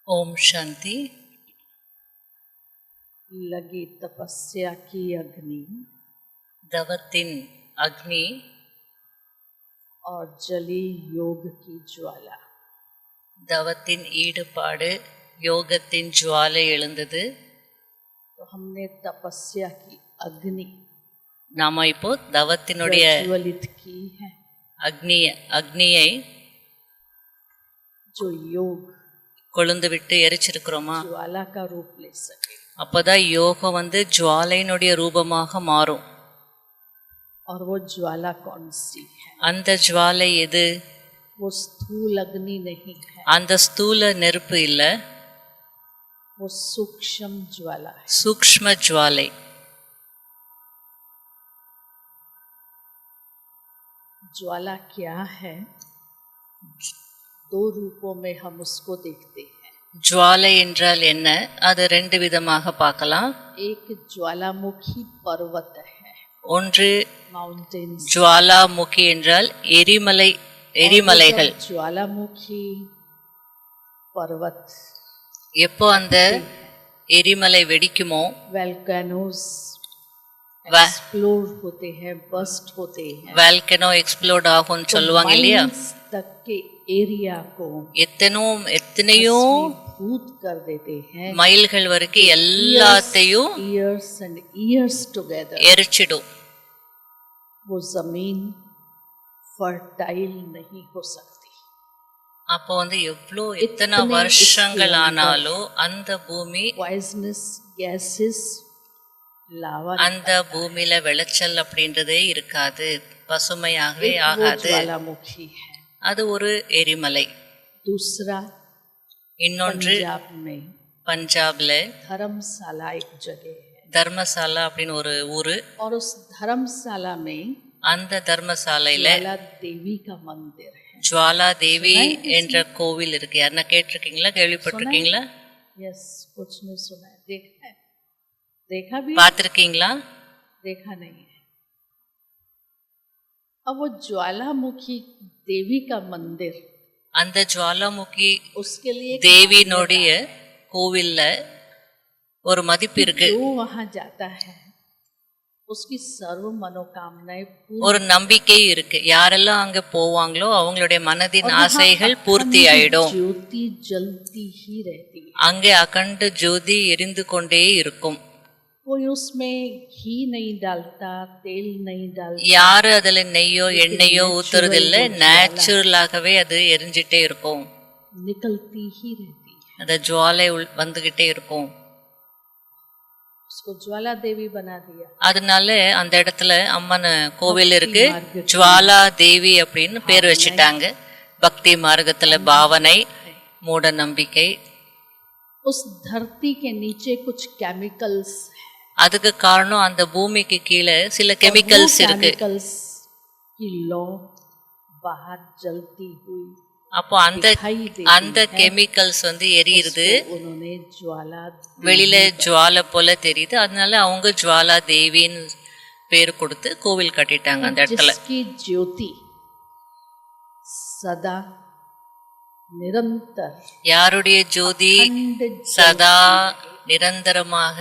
ओम शांति। लगी तपस्या की अग्नि दवतिन अग्नि और जली योग की ज्वाला। दवतिन ஈடுபாடு யோகத்தின் ஜுவாலை எழுந்தது. तो हमने तपस्या की अग्नि நாம இப்போ தவத்தினுடைய ज्वलित की है, அக்னியை जो योग கொழுந்து விட்டு எரிச்சிருக்கிறோமா? ज्वाला का रूप ले सके। அப்பதான் யோகம் ஜுவாலையினுடைய ரூபமாக மாறும். और वो ज्वाला कौन सी है? அந்த ஜுவாலை எது? वो स्थूल अग्नि नहीं है, அந்த ஸ்தூல நெருப்பு இல்ல, वो सूक्ष्म ज्वाला है। சூக்ஷ்ம ஜுவாலை. ज्वाला क्या है? दो रूपों में हम उसको देखते हैं। ஜுவாலை என்றால் என்ன? அது ரெண்டு விதமாக பார்க்கலாம். एक ज्वालामुखी पर्वत है, ஒன்று माउंटेन्स। ஜுவாலாமுகி என்றால் எரிமலைகள். ज्वालामुखी पर्वत எப்போ அந்த எரிமலை வெடிக்குமோ, वोल्केनोस एक्सप्लोड होते हैं, बस्ट होते हैं, வால்கனோ எக்ஸ்ப்ளோட் ஆகும்னு சொல்லுவாங்க இல்லையா? तक के एरिया को எத்தனையோ भूत कर देते हैं, மைல்கள் வரைக்கும் எல்லாத்தையும் years and years together। எரிச்சிடும். वो जमीन फर्टाइल नहीं हो सकती। அப்போ எத்தனை வருஷங்கள் ஆனாலும் அந்த பூமி, poisonous gases, lava, அந்த பூமியில விளைச்சல் அப்படின்றதே இருக்காது, பசுமையாகவே ஆகாது. ज्वालामुखी है। அது ஒரு எரிமலை. दूसरा இன்னொன்று पंजाब में பஞ்சாப்ல धर्मशाला एक जगह है, தர்மசாலா அப்படின்னு ஒரு ஊரு. और उस धर्मशाला में அந்த தர்மசாலையில ज्वाला देवी का मंदिर है। ஜுவாலா தேவி என்ற கோவில் இருக்கு. யாருன்னா கேட்டிருக்கீங்களா, கேள்விப்பட்டிருக்கீங்களா? यस, कुछ नहीं सुना है, देखा है, देखा भी, பார்த்திருக்கீங்களா? देखा नहीं है। अब वो ज्वालामुखी देवी का मंदिर, அந்த ஜுவாலாமுகி उसके लिए தேவியினுடைய கோவில்ல ஒரு மதிப்பு இருக்கு. जो वहाँ जाता है उसकी सर्व मनोकामनाएं ஒரு நம்பிக்கை இருக்கு. யாரெல்லாம் அங்க போவாங்களோ அவங்களுடைய மனதின் ஆசைகள் பூர்த்தி ஆயிடும். ज्योति जलती ही रहती है, அங்க அகண்ட ஜோதி எரிந்து கொண்டே இருக்கும். कोई उसमें घी नहीं डालता, तेल नहीं डालता, யாரு அதுல நெய்யோ எண்ணெயோ ஊத்துறது இல்ல, நேச்சுரலாகவே அது எரிஞ்சிட்டே இருக்கும். निकलती ही रहती है। அந்த ஜுவாலை வந்துகிட்டே இருக்கும். उसको ज्वाला देवी बना दिया। அதனால அந்த இடத்துல அம்மன் கோவில் இருக்கு, ஜுவாலா தேவி அப்படின்னு பேர் வச்சுட்டாங்க. பக்தி மார்க்கத்துல பாவனை, மூட நம்பிக்கை. उस धरती के नीचे कुछ केमिकल्स, அதுக்கு காரணம் அந்த பூமிக்கு கீழே சில கெமிக்கல்ஸ் இருக்கு. केमिकल्स की लौ बाहर जलती हुई அப்போ அந்த கெமிக்கல்ஸ் எரியுது, उन्होंने ज्वाला வெளியில ஜுவாலை போல தெரியுது. அதனால அவங்க ஜுவாலா தேவின்னு பேர் கொடுத்து கோவில் கட்டிட்டாங்க அந்த இடத்துல. जिसकी ज्योति सदा निरंतर, யாருடைய ஜோதி சதா நிரந்தரமாக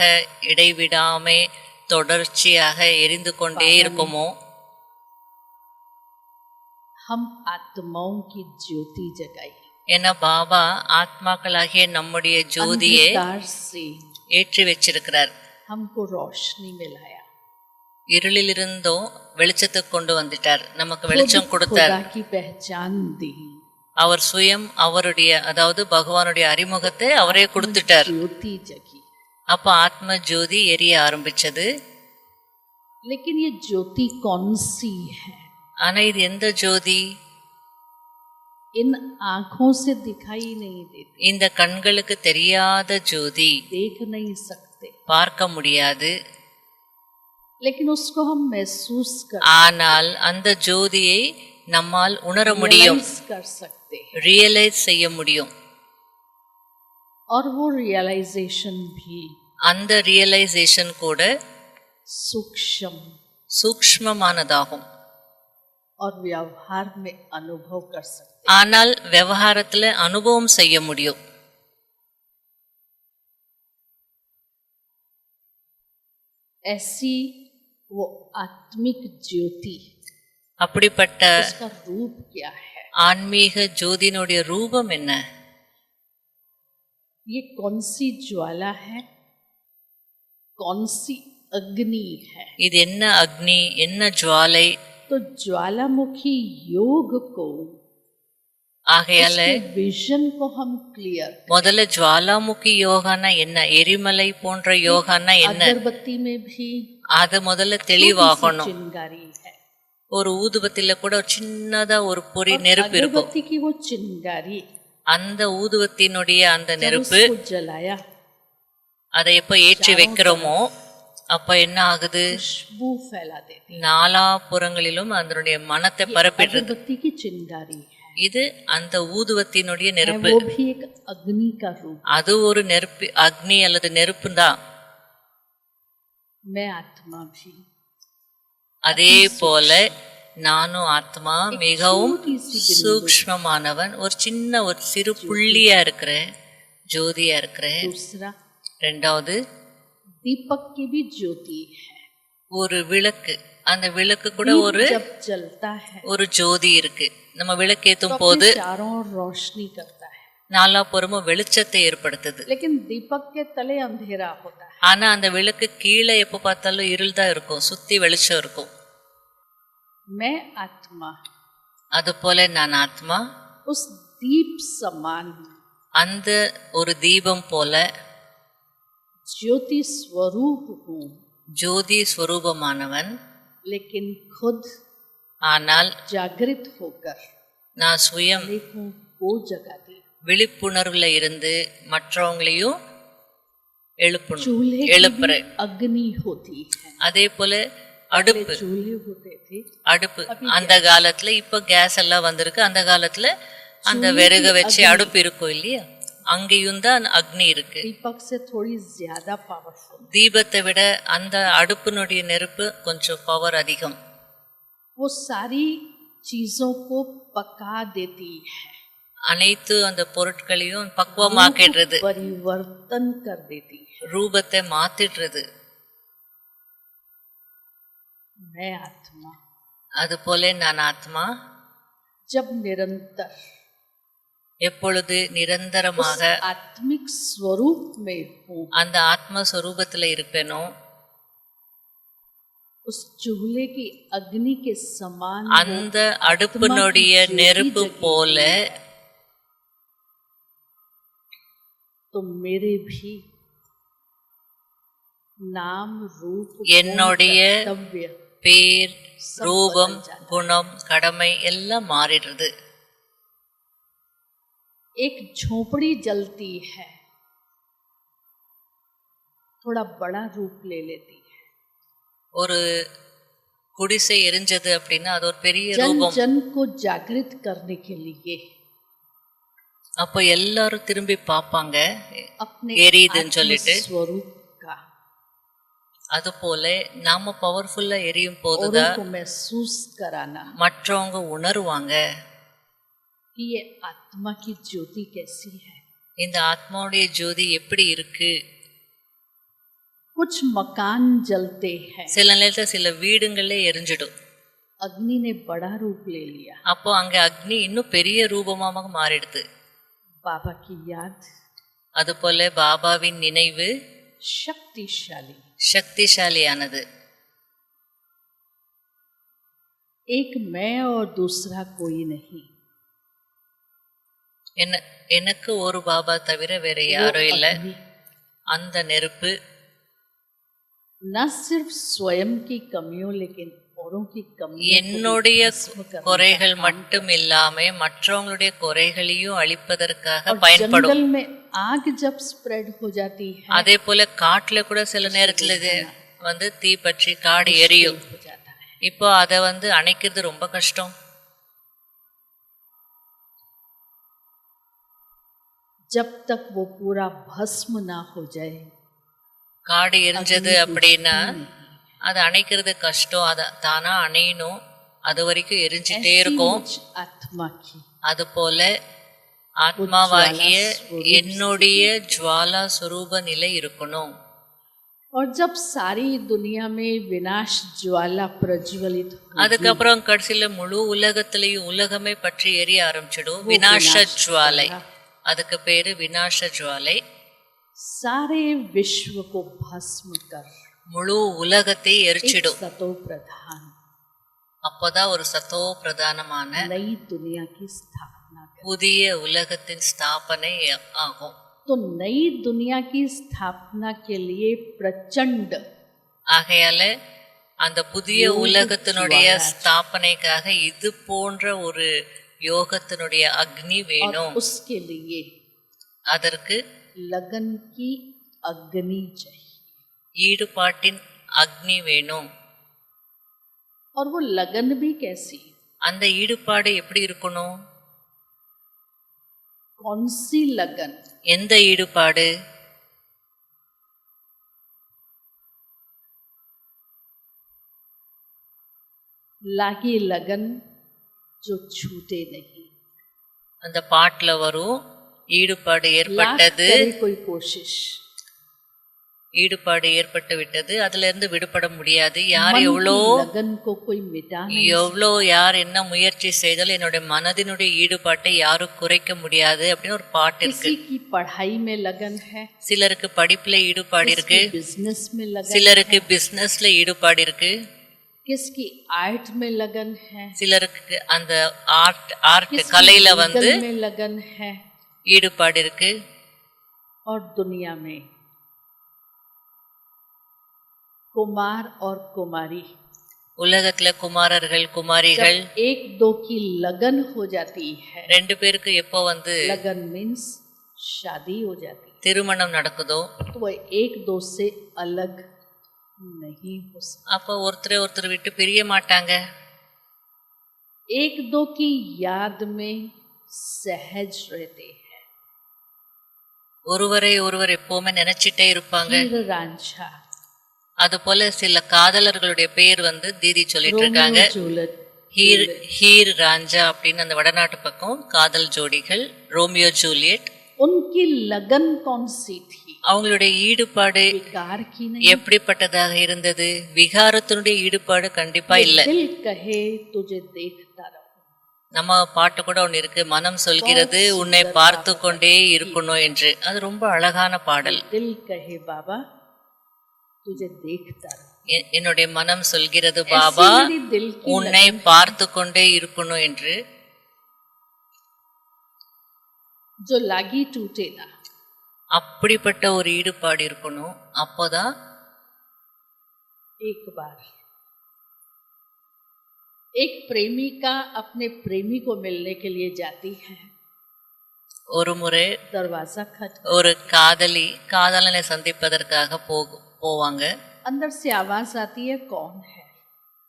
இடைவிடாமே தொடர்ச்சியாக எரிந்து கொண்டே இருக்குமோ, हम आत्माओं की ज्योति जगाई। ஏன்னா பாபா ஆத்மாக்களாகிய நம்முடைய ஜோதியை अंधकार से ஏற்றி வச்சிருக்கிறார். हमको रोशनी में लाया, இருளிலிருந்தோ வெளிச்சத்துக்கு கொண்டு வந்துட்டார், நமக்கு வெளிச்சம் கொடுத்தார். खुदा की पहचान दी, அவர் சுயம் அவருடைய, அதாவது பகவானுடைய அறிமுகத்தை அவரே கொடுத்துட்டார். ज्योति जगी। அப்போ ஆத்ம ஜோதி எரிய ஆரம்பிச்சது. लेकिन ये ज्योति कौन सी है? ஆனா இது எந்த ஜோதி? इन आंखों से दिखाई नहीं देती, இந்த கண்களுக்கு தெரியாத ஜோதி, देख नहीं सकते, பார்க்க முடியாது. लेकिन उसको हम महसूस ஆனால் அந்த ஜோதியை நம்மால் உணர முடியும், कर सकते हैं, ரியலைஸ் செய்ய முடியும். और वो रियलाइजेशन भी அந்த ரியலைசேஷன் கூட सूक्ष्म சூக்ஷ்மமானதாகும். और व्यवहार में अनुभव कर सकते, ஆனால் व्यवहारத்துல அனுபவம் செய்ய முடியும். ऐसी वो आत्मिक ज्योति, அப்படிப்பட்ட उसका रूप क्या है? ஆன்மீக ஜோதியினுடைய ரூபம் என்ன? ये कौन सी ज्वाला है, कौन सी अग्नि है? இது என்ன அக்னி, என்ன ஜுவாலை? तो ज्वालामुखी योग को, ஆகையால विजन को हम क्लियर, முதல்ல ஜுவாலாமுகி யோகானா என்ன, எரிமலை போன்ற யோகானா என்ன, अगरबत्ती में भी அது முதல்ல தெளிவாகணும். चिंगारी है, ஒரு ஊதுபத்தில கூட ஒரு சின்னதா ஒரு பொறி நெருப்பு இருக்கும். अगरबत्ती की वो चिंगारी அந்த ஊதுபத்தினுடைய அந்த நெருப்பு उसको जलाया, அதை எப்ப ஏற்றி வைக்கிறோமோ அப்ப என்ன ஆகுது? खुशबू फैला देती, நாலா புறங்களிலும் அதனுடைய மனத்தை பரப்பிடுறது. अगरबत्ती की चिंगारी है, இது அந்த ஊதுவத்தினுடைய நெருப்பு. वो भी एक अग्नि का रूप, அது ஒரு நெருப்பு, அக்னி அல்லது நெருப்பு தான். मैं आत्मा भी அதே போல நானும் ஆத்மா மிகவும் சூக்ஷ்மமானவன், ஒரு சின்ன ஒரு சிறு புள்ளியா இருக்கிற ஜோதியா இருக்கிற. दूसरा ரெண்டாவது दीपक की भी ज्योति है, ஒரு விளக்கு, அந்த விளக்கு கூட ஒரு जब जलता है ஒரு ஜோதி இருக்கு. நம்ம விளக்கேற்றும் போது चारों ओर रोशनी करता है, நாலா புறமும் வெளிச்சத்தை ஏற்படுத்துது. लेकिन दीपक के तले अंधेरा होता है। ஆனா அந்த விளக்கு கீழே எப்ப பார்த்தாலும் இருள் தான் இருக்கும், சுத்தி வெளிச்சம் இருக்கும். मैं आत्मा அது போல நான் ஆத்மா उस दीप समान அந்த ஒரு தீபம் போல ज्योति स्वरूप हूँ, ஜோதி ஸ்வரூபமானவன். लेकिन खुद ஆனால் जागृत होकर நான் சுயம் अनेकों को जगाती, விழிப்புணர்வுல இருந்து மற்றவங்களையும் चूल्हे की எழுப்புறேன். भी अग्नि होती है, அதே போல அடுப்பு, चूल्हे होते थे, அடுப்பு அந்த காலத்துல, இப்ப கேஸ் எல்லாம் வந்திருக்கு. அந்த காலத்துல அந்த விறகு வச்சு அடுப்பு இருக்கும் இல்லையா, அங்கேயும் தான் அக்னி இருக்கு. दीपक से थोड़ी ज्यादा पावरफुल, தீபத்தை விட அந்த அடுப்பினுடைய நெருப்பு கொஞ்சம் பவர் அதிகம். वो सारी चीजों को पका देती है, அனைத்து அந்த பொருட்களையும் பக்குவமாக்கிடுறது, परिवर्तन कर देती है। ரூபத்தை மாத்திடுறது. मैं आत्मा அது போல நான் ஆத்மா जब निरंतर எப்பொழுது நிரந்தரமாக आत्मिक स्वरूप में हूँ, அந்த ஆத்மஸ்வரூபத்துல இருப்பேனோ, उस चूल्हे की अग्नि के समान அந்த அடுப்பினுடைய நெருப்பு போல तो मेरे भी नाम रूप என்னுடைய कर्तव्य பேர், ரூபம், குணம், கடமை எல்லாம் மாறிடுறது. एक झोपड़ी जलती है, थोड़ा बड़ा रूप ले लेती है, ஒரு குடிசை எரிஞ்சது அப்படின்னா அது ஒரு பெரிய जन ரூபம். जन को जागृत करने के लिए அப்போ எல்லாரும் திரும்பி பார்ப்பாங்க अपने எரியுதுன்னு சொல்லிட்டு. स्वरूप का அது போல நாம பவர்ஃபுல்லா எரியும் औरों போதுதான் को महसूस कराना மற்றவங்க உணருவாங்க कि ये आत्मा की ज्योति कैसी है। இந்த ஆத்மாவுடைய ஜோதி எப்படி இருக்கு. कुछ मकान जलते हैं, சில நேரத்துல சில வீடுங்களே எரிஞ்சிடும். अग्नि ने बड़ा रूप ले लिया, அப்போ அங்க அக்னி இன்னும் பெரிய ரூபமாக மாறிடுது. बाबा की याद அது போல பாபாவின் நினைவு शक्तिशाली, சக்திசாலியானது. एक मैं और दूसरा कोई नहीं, எனக்கு ஒரு பாபா தவிர வேற யாரும் இல்லை. अग्नि அந்த நெருப்பு न सिर्फ स्वयं की कमियों लेकिन औरों की कमियों को என்னுடைய भी भस्म करने का குறைகள் काम மட்டும் இல்லாம மற்றவங்களுடைய குறைகளையும் அழிப்பதற்காக और பயன்படும். जंगल में आग जब स्प्रेड हो जाती है அதே போல காட்டுல கூட சில நேரத்துல இது வந்து தீ பற்றி காடு எரியும். हो जाता है. இப்போ அதை வந்து அணைக்கிறது ரொம்ப கஷ்டம். जब तक वो पूरा भस्म ना हो जाए காடு எரிஞ்சது அப்படின்னா அதை அணைக்கிறது கஷ்டம். அதை தானா அணையணும். அது வரைக்கும் எரிஞ்சிட்டே ऐसी இருக்கும். मुझ आत्मा की அது போல ஆத்மாவாகிய என்னுடைய ஜுவாலா சுரூப நிலை இருக்கணும். और जब सारी दुनिया में विनाश ज्वाला प्रज्वलित होगी, அதுக்கப்புறம் கடைசியில முழு உலகத்திலையும் உலகமே பற்றி எரிய ஆரம்பிச்சிடும். விநாச ஜுவாலை, அதுக்கு பேரு விநாச ஜுவாலை. सारे विश्व को भस्म कर முழு உலகத்தை एक எரிச்சிடும். सतो प्रधान அப்போதான் ஒரு சத்தோ பிரதானமான नई दुनिया की स्थापना कर। புதிய உலகத்தின் ஸ்தாபனை ஆகும். तो नई दुनिया की स्थापना के लिए प्रचंड ஆகையால அந்த புதிய உலகத்தினுடைய ஸ்தாபனைக்காக இது போன்ற ஒரு யோகத்தினுடைய அக்னி और வேணும். उसके लिए அதற்கு लगन की अग्नि चाहिए ஈடுபாட்டின் அக்னி வேணும். और वो लगन भी कैसी, அந்த ஈடுபாடு எப்படி இருக்கணும்? कौन सी लगन? எந்த ஈடுபாடு? लागी लगन जो छूटे नहीं, அந்த பாட்டுல வரும் ஈடுபாடு लाख ஏற்பட்டது, करे कोई कोशिश, ஈடுபாடு ஏற்பட்டு விட்டது, அதுல இருந்து விடுபட முடியாது. யார் मन की எவ்வளோ लगन को कोई मिटा नहीं, எவ்வளோ யார் என்ன முயற்சி செய்தாலும் என்னுடைய மனதினுடைய ஈடுபாட்டை யாரும் குறைக்க முடியாது அப்படின்னு ஒரு பாட்டு இருக்கு. किसी की पढ़ाई में लगन है, சிலருக்கு படிப்புல ஈடுபாடு இருக்கு, किसकी बिजनेस में लगन, சிலருக்கு பிசினஸ்ல ஈடுபாடு இருக்கு, किसकी आर्ट में लगन है, சிலருக்கு அந்த ஆர்ட் किसकी கலையில வந்து legal में लगन है, ஈடுபாடு இருக்கு. और दुनिया में कुमार और कुमारी, உலகத்துல குமாரர்கள் குமாரிகள் जब एक दो की लगन हो जाती है, ரெண்டு பேருக்கு எப்போ வந்து लगन मीन्स शादी हो जाती है, திருமணம் நடக்குதோ तो वह एक दो से अलग नहीं हो सकता। அப்போ ஒருத்தரை ஒருத்தர் விட்டு பிரிய மாட்டாங்க. एक दो की याद में सहज रहते हैं। ஒருவரை ஒருவர் எப்பவுமே நினைச்சிட்டே இருப்பாங்க. हीर रांझा, அது போல சில காதலர்களுடைய பேர் வந்து தீதி சொல்லிட்டு இருக்காங்க. रोमियो जूलियट, ஹீர் ராஞ்சா அப்படின்னு அந்த வடநாட்டு பக்கம் காதல் ஜோடிகள் ரோமியோ ஜூலியட். उनकी लगन कौन सी थी? அவங்களுடைய ஈடுபாடு विकार की नहीं, எப்படிப்பட்டதாக இருந்தது? விகாரத்தினுடைய ஈடுபாடு கண்டிப்பா இல்ல. दिल कहे तुझे देखता रहो, நம்ம பாட்டு கூட ஒண்ணு இருக்கு, மனம் சொல்கிறது உன்னை பார்த்து கொண்டே இருக்கணும் என்று. அது ரொம்ப அழகான பாடல். दिल कहे बाबा तुझे देखता रहो, என்னுடைய மனம் சொல்கிறது பாபா ऐसी मेरी दिल की உன்னை பார்த்து கொண்டே இருக்கணும் என்று. जो लागी टूटे ना, அப்படிப்பட்ட ஒரு ஈடுபாடு இருக்கணும். அப்போதான் एक बार एक प्रेमिका अपने प्रेमी को मिलने के लिए जाती है, ஒரு முறை दरवाजा खट, ஒரு காதலி காதலனை சந்திப்பதற்காக போவாங்க. अंदर से आवाज आती है कौन है?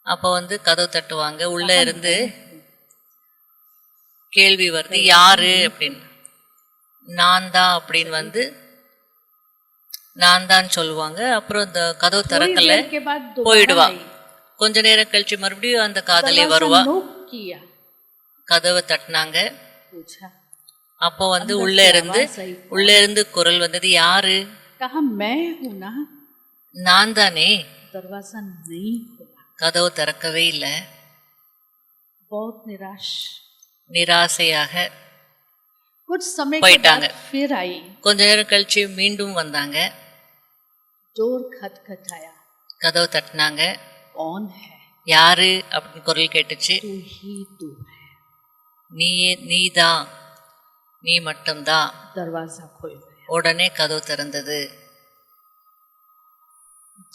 அப்போ வந்து கதவு தட்டுவாங்க. உள்ள இருந்து கேள்வி வருது, யாரு அப்படின்னு. நான் தான் அப்படின்னு வந்து நான் தான் சொல்லுவாங்க. அப்புறம் இந்த கதவு திறக்கல, देर के बाद दोबारा போயிடுவா. आई, கொஞ்ச நேரம் கழிச்சு மறுபடியும் அந்த காதலி दरवाजा வருவா. नोक किया, கதவை தட்டினாங்க. पूछा, அப்போ வந்து உள்ள இருந்து குரல் வந்தது, யாரு? कहा मैं हूं ना, நான் தானே. दरवाजा नहीं खुला, கதவு திறக்கவே இல்லை. बहुत निराश, நிராசையாக कुछ समय के போயிட்டாங்க. बाद फिर आई, கொஞ்ச நேரம் கழிச்சு மீண்டும் வந்தாங்க. जोर खटखटाया, கதவு தட்டினாங்க. कौन है? யாரு அப்படின்னு குரல் கேட்டுச்சு. तू ही तू है, நீதான், நீ மட்டும்தான். दरवाजा खोल गया, உடனே கதவு திறந்தது.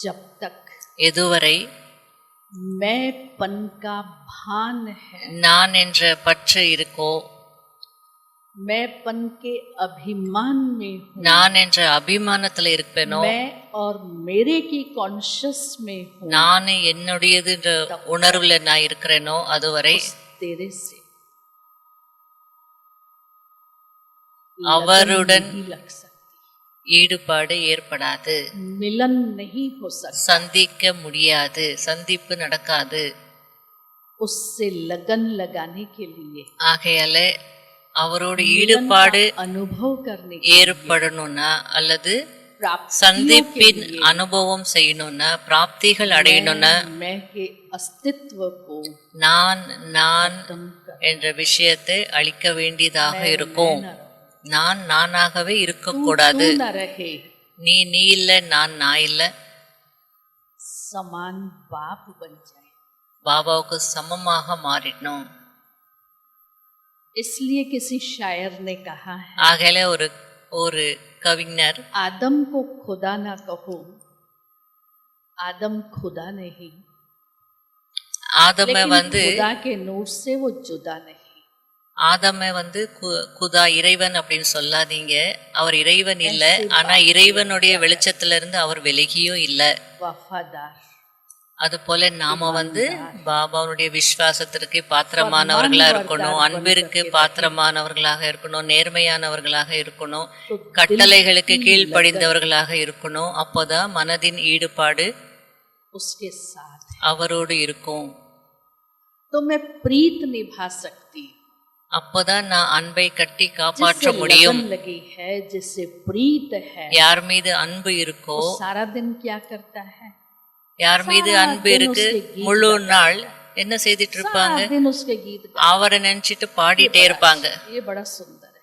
जब तक எதுவரை मैंपन का भान है, நான் என்ற பற்று இருக்கோ, मैंपन के अभिमान में हूँ, நான் என்ற அபிமானத்துல இருப்பேனோ, मैं और मेरे की कॉन्शियस में हूँ, நான் என்னுடையது என்ற உணர்வுல நான் இருக்கிறேனோ அதுவரை उस तेरे से அவருடன் नहीं लग सकती, ஈடுபாடு ஏற்படாது, मिलन नहीं हो सकता, சந்திக்க முடியாது, சந்திப்பு நடக்காது. उससे लगन लगाने के लिए, ஆகையால அவரோட ஈடுபாடு अनुभव करने ஏற்படணும்னா அல்லது प्राप्त சந்திப்பின் அனுபவம் செய்யணும்னா, பிராப்திகள் அடையணும்னா, मैं के अस्तित्व को நான் நான் खत्म कर, என்ற விஷயத்தை அளிக்க வேண்டியதாக இருக்கும். நான் நானாகவே இருக்கக்கூடாது. तू न रहे, நீ நீ இல்ல, நான் இல்ல, समान बाप बन जाए. பாபாவுக்கு சமமாக மாறிடணும். इसलिए किसी शायर ने कहा है, ஆகல ஒரு கவிஞர், आदम को खुदा ना कहो, आदम खुदा नहीं, ஆதம लेकिन खुदा के नूर से वो जुदा नहीं. ஆதம குதா இறைவன் அப்படின்னு சொல்லாதீங்க. அவர் இறைவன் இல்ல, ஆனா இறைவனுடைய வெளிச்சத்துல இருந்து அவர் விலகியும் இல்ல. वफादार, அது போல நாம பாபாவுடைய விசுவாசத்திற்கு பாத்திரமானவர்களா இருக்கணும், அன்பிற்கு பாத்திரமானவர்களாக இருக்கணும், நேர்மையானவர்களாக இருக்கணும், கட்டளைகளுக்கு கீழ்ப்படிந்தவர்களாக இருக்கணும். அப்போதான் மனதின் ஈடுபாடு उसके साथ அவரோடு இருக்கும். तो मैं प्रीत निभा सकती, அப்போதான் நான் அன்பை கட்டி காப்பாற்ற முடியும். लगी है, जिससे प्रीत है, யார் மீது அன்பு இருக்கோ, सारा दिन क्या करता है, யார் மீது அன்பு இருக்கு, முழு நாள் என்ன செய்துட்டு இருப்பாங்க, सारा दिन उसके गीत அவரை நினைச்சிட்டு பாடிட்டே இருப்பாங்க. ये बड़ा सुंदर है,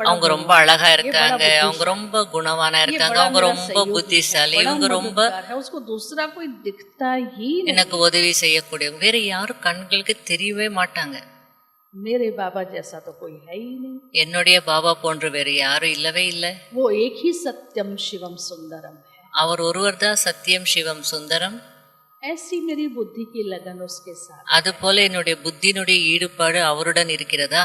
அவங்க ரொம்ப அழகா இருக்காங்க, அவங்க ரொம்ப குணவானா இருக்காங்க, அவங்க ரொம்ப புத்திசாலி, இவங்க ரொம்ப है, उसको दूसरा कोई दिखता ही नहीं. எனக்கு உதவி செய்யக்கூடிய வேற யாரும் கண்களுக்கு தெரியவே மாட்டாங்க. मेरे बाबा जैसा तो कोई है ही नहीं. என்னுடைய பாபா போன்று வேற யாரும் இல்லவே இல்லை. वो एक ही सत्यम शिवम सुंदरम है. அவர் ஒருவர் தான் சத்தியம் சிவம் சுந்தரம். ऐसी मेरी बुद्धि की लगन उसके साथ. அது போல என்னுடைய புத்தினுடைய ஈடுபாடு அவருடன் இருக்கிறதா?